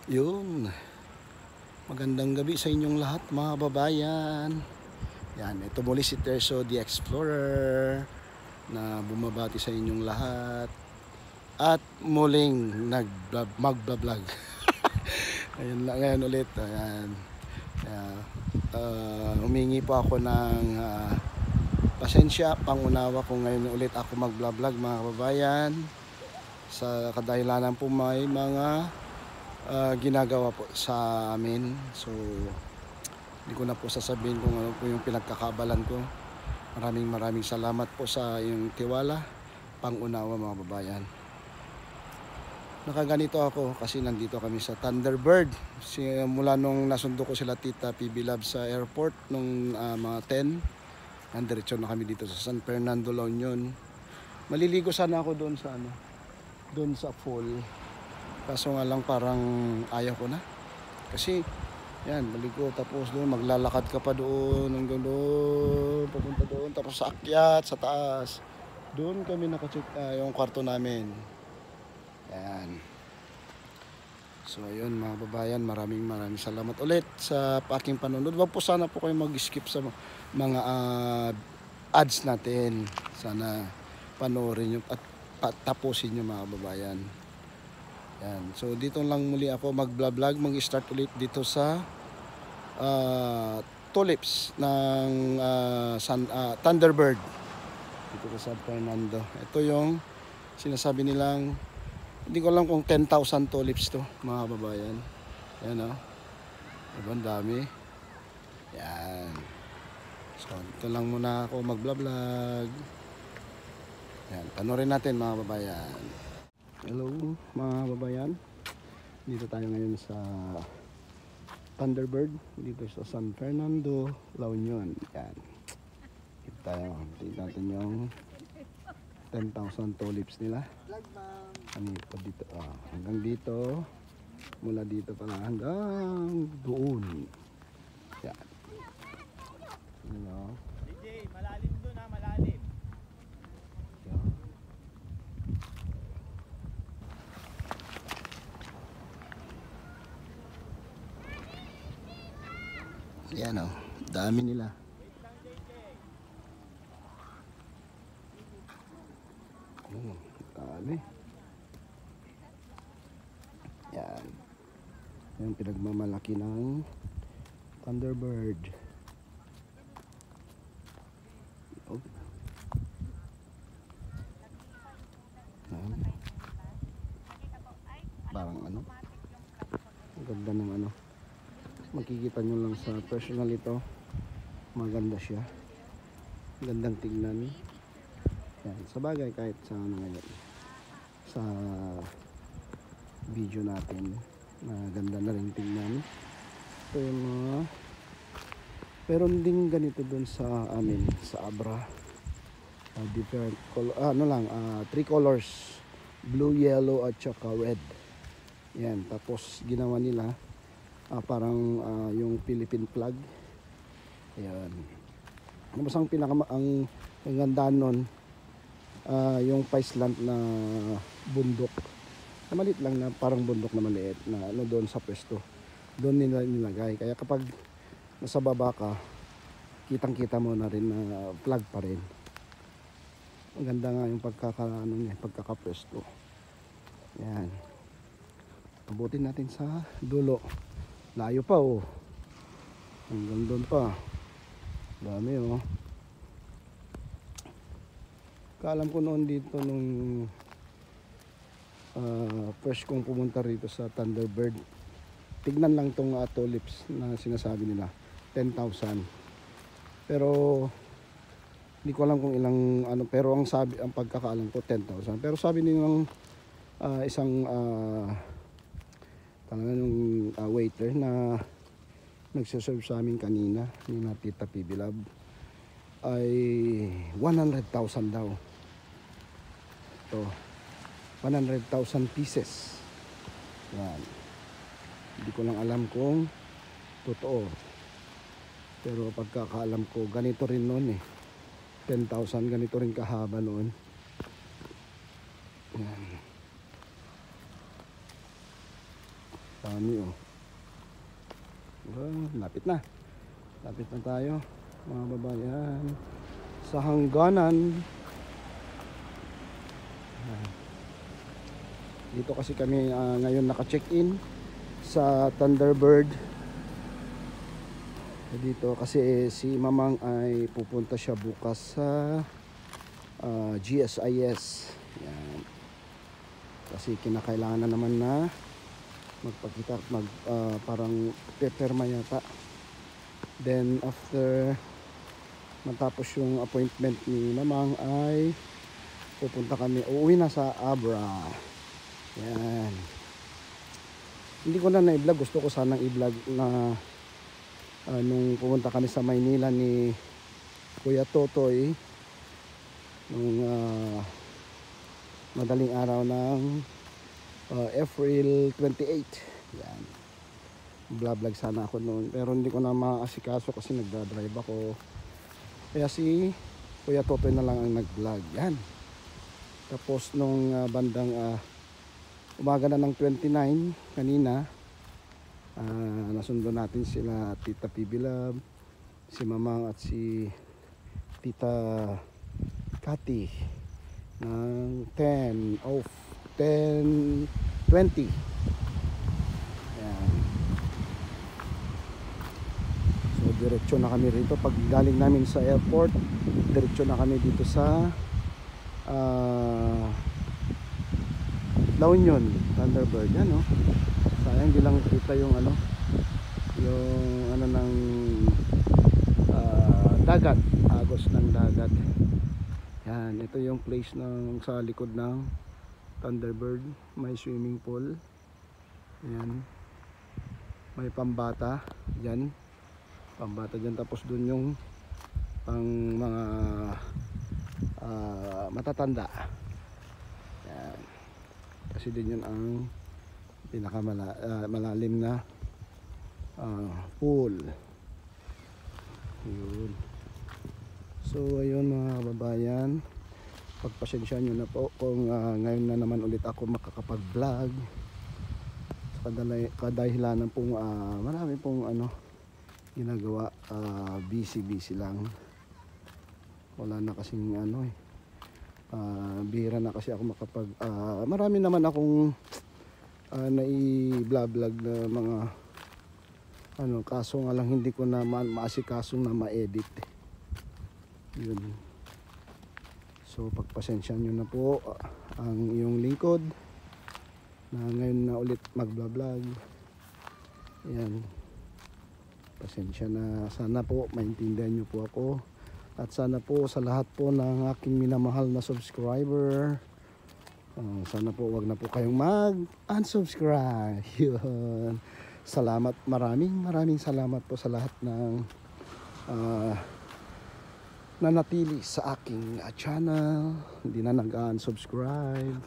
Yun, magandang gabi sa inyong lahat mga babayan. Yan, ito muli si Terso the Explorer na bumabati sa inyong lahat at muling magbablog. Ayun lang ngayon ulit. Ayan. Humingi po ako ng pasensya, pangunawa kung ngayon ulit ako magbablog mga kababayan. Sa kadahilanan po may mga ginagawa po sa amin. So hindi ko na po sasabihin kung ano po yung pinagkakabalan ko. Maraming salamat po sa iyong tiwala, pangunawa mga babayan. Nakaganito ako kasi nandito kami sa Thunderbird. Mula nung nasundo ko sila Tita PB Love sa airport nung mga 10, nandiretso na kami dito sa San Fernando, La Union. Maliligo sana ako doon sa doon sa fall. Kaso nga lang parang ayaw ko na. Kasi yan, maligo tapos doon maglalakad ka pa doon hanggang doon, papunta doon tapos sa akyat sa taas. Doon kami naka-check yung kwarto namin. Yan. So ayun mga babayan, maraming salamat ulit sa aking panonood. Wag po sana po kayo mag-skip sa mga ads natin. Sana panoorin nyo at tapusin nyo mga babayan. Yan. So dito lang muli ako mag-vlog, mag-start ulit dito sa tulips ng Thunderbird dito sa San Fernando. Ito yung sinasabi nilang, hindi ko alam kung 10,000 tulips to mga babayan. Yan o. Ang dami. Yan. So dito lang muna ako mag-vlog. Yan. Panoorin natin mga babayan. Hello mga babayan. Dito tayo ngayon sa Thunderbird dito sa San Fernando, La Union. Yan. Dito tayo. Tingnan natin yung 10,000 tulips nila. Ano ito dito? Hanggang dito. Mula dito pala hanggang doon. Yan. Ano? DJ, malalim doon ha, malalim. Yan. Yan o. Dami nila. Dami. Yan. Yung pinagmamalaki ng Thunderbird. Oh. Yan. Parang ano. Ang ganda ng ano. Makikita nyo lang sa personal ito. Maganda siya. Gandang tignan. Yan. Sa bagay kahit sa ano ngayon. Sa video natin. Ganda na rin tignan. Ito yung mga meron din ganito dun sa amin. Sa Abra. Different color. Three colors. Blue, yellow at saka red. Yan. Tapos ginawa nila parang yung Philippine flag. Ayan. Mas ang ang gandaan nun yung Paisland na bundok na maliit lang, na parang bundok na maliit na ano doon sa pwesto. Doon nila nilagay. Kaya kapag nasa baba ka, kitang kita mo na rin na flag pa rin. Ang ganda nga yung pagkakapwesto. Yan. Abutin natin sa dulo. Layo pa oh. Hanggang doon pa. Dami oh. Kaalam ko noon dito nung first kong pumunta rito sa Thunderbird, tignan lang tong tulips na sinasabi nila 10,000. Pero hindi ko alam kung ilang ano, pero ang pagkakaalam ko 10,000. Pero sabi nilang isang yung waiter na nagsaserve sa amin kanina, yung Tita PB Love, ay 100,000 daw. Ito, 100,000 pieces. Yan. Hindi ko lang alam kung totoo. Pero pagkakaalam ko, ganito rin noon 10,000, ganito rin kahaba noon. Yan. Dami oh. Lapit na. Lapit na tayo mga babayan sa hangganan. Dito kasi kami ngayon naka-check-in sa Thunderbird. Dito kasi si Mamang ay pupunta siya bukas sa GSIS. Yan. Kasi kinakailangan na naman na magpakita, parang peperma yata. Then after matapos yung appointment ni Mamang ay pupunta kami, uuwi na sa Abra. Yan. Hindi ko na na-vlog, gusto ko sanang i-vlog na nung pumunta kami sa Maynila ni Kuya Totoy nung madaling araw ng April 28. Yan. Vlog sana ako noon, pero hindi ko na maasikaso kasi nagdadrive ako. Kaya si Kuya Totoy na lang ang nag-vlog. Yan. Tapos nung bandang umaga na ng 29 kanina, nasundo natin sila Tita PB Love, si Mamang at si Tita Cathy ng 10:20. Yan. So diretso na kami rito. Pag galing namin sa airport, diretso na kami dito sa La Union, Thunderbird. Yan, oh. Sayang hindi lang kita yung ano ng dagat, agos ng dagat. Yan, ito yung place ng sa likod ng Thunderbird. May swimming pool. Yan. May pambata diyan. Pambata diyan, tapos dun yung pang mga matatanda. Yan. Kasi din yun ang pinakamalalim na pool. Yun. So ayun mga kababayan, pagpasensya nyo na po kung ngayon na naman ulit ako makakapag-vlog. Kadahilanan pong marami pong ginagawa, busy lang. Wala na kasing bihira na kasi ako makapag marami naman akong nai-vlog na mga kaso nga lang hindi ko na maasikaso na ma-edit. Yun. So pagpasensya nyo na po ang iyong lingkod na ngayon na ulit mag-vlog. Ayan. Pasensya na, sana po maintindihan nyo po ako. At sana po sa lahat po ng aking minamahal na subscriber, sana po wag na po kayong mag-unsubscribe. Yun. Salamat, maraming salamat po sa lahat ng nanatili sa aking channel, hindi na nag-unsubscribe.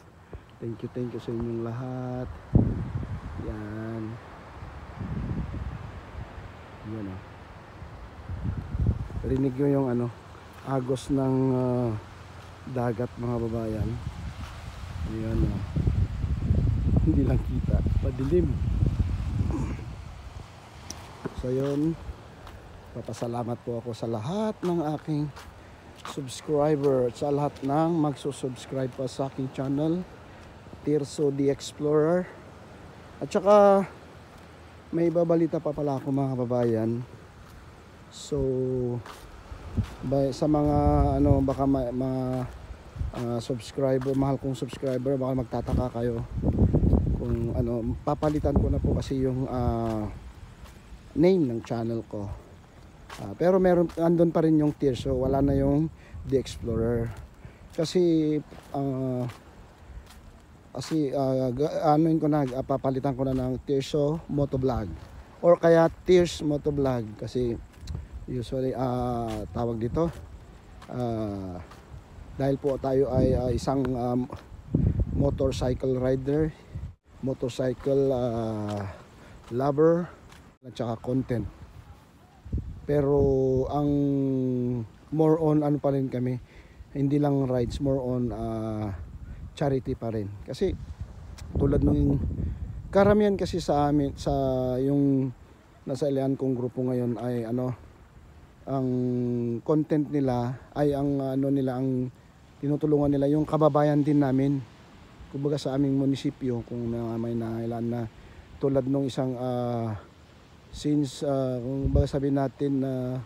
Thank you sa inyong lahat. Yan. Yan o. Rinig nyo yung agos ng dagat mga babayan. Ayan o. Hindi lang kita, padilim. So yun, papasalamat po ako sa lahat ng aking subscriber, sa lahat ng magsusubscribe pa sa aking channel, Tirso the Explorer. At saka may babalita pa pala ako mga kababayan. So sa mga baka mga subscriber, mahal kong subscriber, baka magtataka kayo kung papalitan ko na po kasi yung name ng channel ko. Pero andun pa rin yung Tirso, wala na yung The Explorer. Kasi papalitan ko na ng Tirso Motovlog or kaya Tirs Motovlog, kasi usually tawag dito dahil po tayo ay isang motorcycle rider, motorcycle lover at saka content. Pero ang more on pa rin kami, hindi lang rides, more on charity pa rin. Kasi tulad nung karamihan kasi sa amin, sa yung nasa Elian kong grupo ngayon ay ano, ang content nila ay ang ano nila, ang tinutulungan nila yung kababayan din namin. Kumbaga sa aming munisipyo, kung may nangailan na tulad nung isang since kung baga sabihin natin na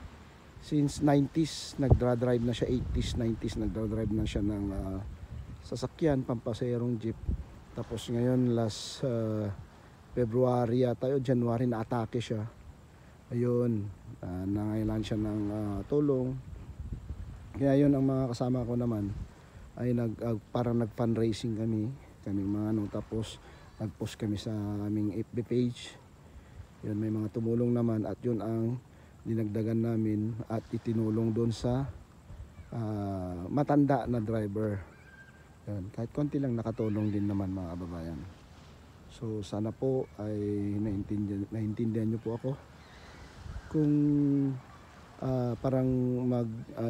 since 90s nagdra-drive na siya, 80s 90s nagdra-drive na siya ng sasakyan, pampasaherong jeep. Tapos ngayon last February yata o January na atake siya. Ayun, nangailan siya ng tulong. Kaya yun, ang mga kasama ko naman ay parang nag-fundraising kaming mga ano, tapos nag-post kami sa aming FB page. Yun, may mga tumulong naman at yun ang dinagdagan namin at itinulong doon sa matanda na driver. Yun, kahit konti lang nakatulong din naman mga kababayan. So sana po ay naintindihan nyo po ako kung parang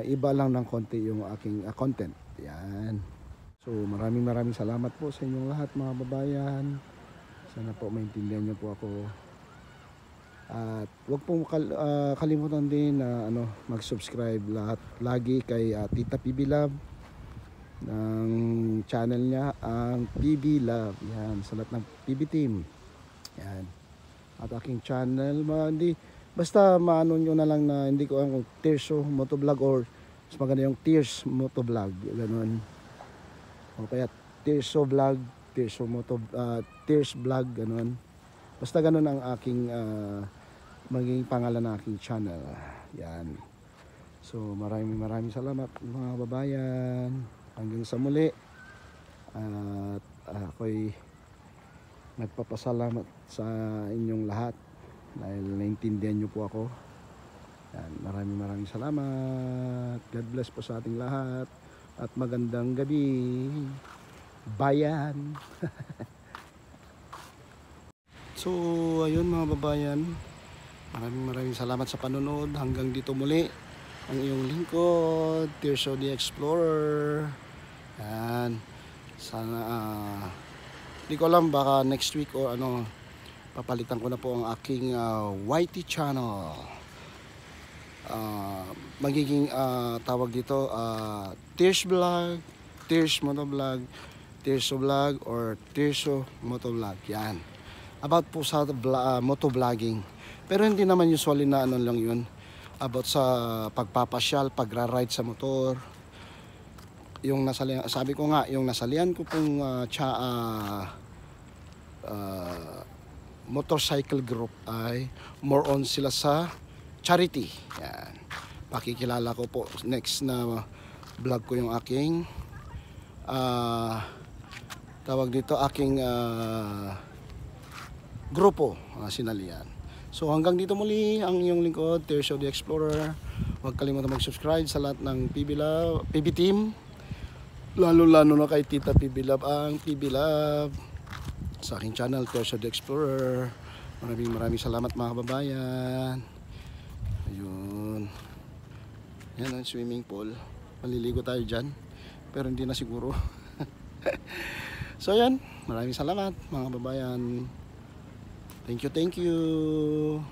iba lang ng konti yung aking content. Yan. So maraming salamat po sa inyong lahat mga babayan. Sana po maintindihan nyo po ako. At huwag pong kalimutan din na mag-subscribe lagi kay Tita PB Love ng channel niya, ang PB Love. Yan, sa lahat ng PB team. Yan. At aking channel, basta maano nyo na lang na hindi ko ang Tirso Motovlog or mas maganda yung Tears Motovlog, ganun. O kaya Tirso Vlog, Tears Vlog, ganun. Basta ganun ang aking maging pangalan ng aking channel. Yan. So maraming salamat mga babayan. Hanggang sa muli. At ako'y nagpapasalamat sa inyong lahat dahil naintindihan nyo po ako. Yan, maraming salamat. God bless po sa ating lahat at magandang gabi bayan. So ayun mga babayan, maraming salamat sa panonood. Hanggang dito muli ang iyong lingkod, Tirso the Explorer. Yan, sana hindi ko alam, baka next week o papalitan ko na po ang aking YT channel. Magiging tawag dito Tirso Vlog, Tirso Motovlog, Tirso Vlog or Tirso Motovlog. Yan, about po sa motovlogging, pero hindi naman usually na lang yun, about sa pagpapasyal, pagra-ride sa motor. Yung nasalihan, sabi ko nga, yung nasalihan ko pong motorcycle group ay more on sila sa charity. Yan, pakikilala ko po next na vlog ko yung aking tawag dito, aking grupo sinalihan. So hanggang dito muli ang iyong lingkod, Tirso the Explorer. Huwag kalimutan mag-subscribe sa lahat ng PB team, lalo na kay Tita PB Love, ang PB Love, sa aking channel Tirso the Explorer. Maraming salamat mga kababayan. Ayun, yan ang swimming pool, maliligo tayo dyan pero hindi na siguro. So yan, maraming salamat mga kababayan. Thank you.